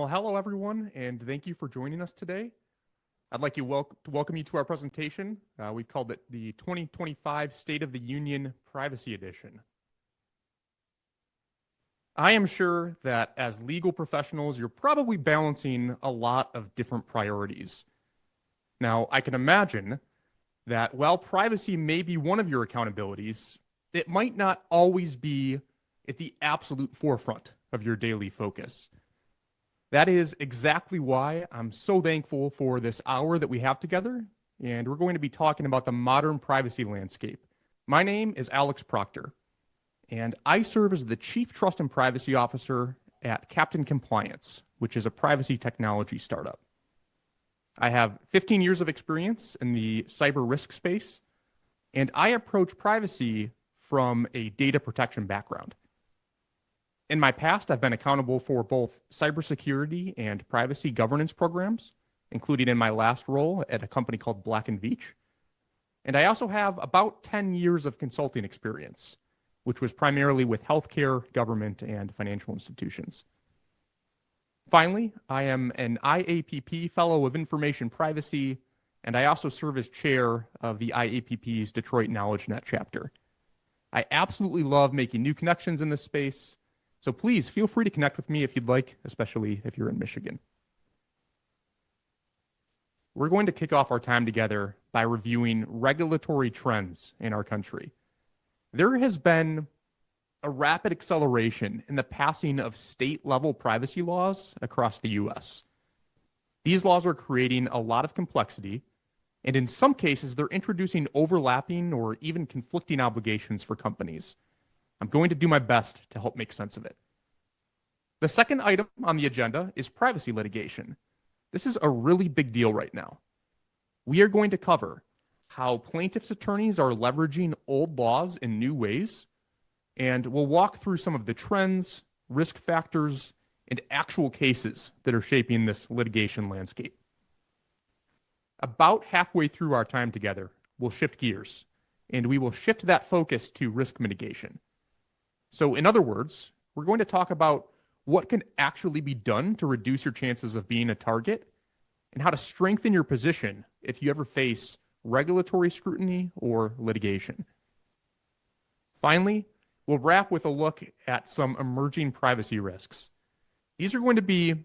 Well, hello everyone, and thank you for joining us today. I'd like to welcome you to our presentation. We've called it the 2025 State of the Union Privacy Edition. I am sure that as legal professionals, you're probably balancing a lot of different priorities. Now, I can imagine that while privacy may be one of your accountabilities, it might not always be at the absolute forefront of your daily focus. That is exactly why I'm so thankful for this hour that we have together, and we're going to be talking about the modern privacy landscape. My name is Alex Proctor, and I serve as the Chief Trust and Privacy Officer at Captain Compliance, which is a privacy technology startup. I have 15 years of experience in the cyber risk space, and I approach privacy from a data protection background. In my past, I've been accountable for both cybersecurity and privacy governance programs, including in my last role at a company called Black & Veatch. And I also have about 10 years of consulting experience, which was primarily with healthcare, government, and financial institutions. Finally, I am an IAPP Fellow of Information Privacy, and I also serve as chair of the IAPP's Detroit KnowledgeNet chapter. I absolutely love making new connections in this space, so please feel free to connect with me if you'd like, especially if you're in Michigan. We're going to kick off our time together by reviewing regulatory trends in our country. There has been a rapid acceleration in the passing of state-level privacy laws across the U.S. These laws are creating a lot of complexity, and in some cases, they're introducing overlapping or even conflicting obligations for companies. I'm going to do my best to help make sense of it. The second item on the agenda is privacy litigation. This is a really big deal right now. We are going to cover how plaintiffs' attorneys are leveraging old laws in new ways, and we'll walk through some of the trends, risk factors, and actual cases that are shaping this litigation landscape. About halfway through our time together, we'll shift gears, and we will shift that focus to risk mitigation. So in other words, we're going to talk about what can actually be done to reduce your chances of being a target and how to strengthen your position if you ever face regulatory scrutiny or litigation. Finally, we'll wrap with a look at some emerging privacy risks. These are going to be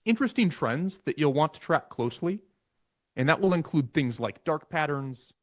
interesting trends that you'll want to track closely, and that will include things like dark patterns,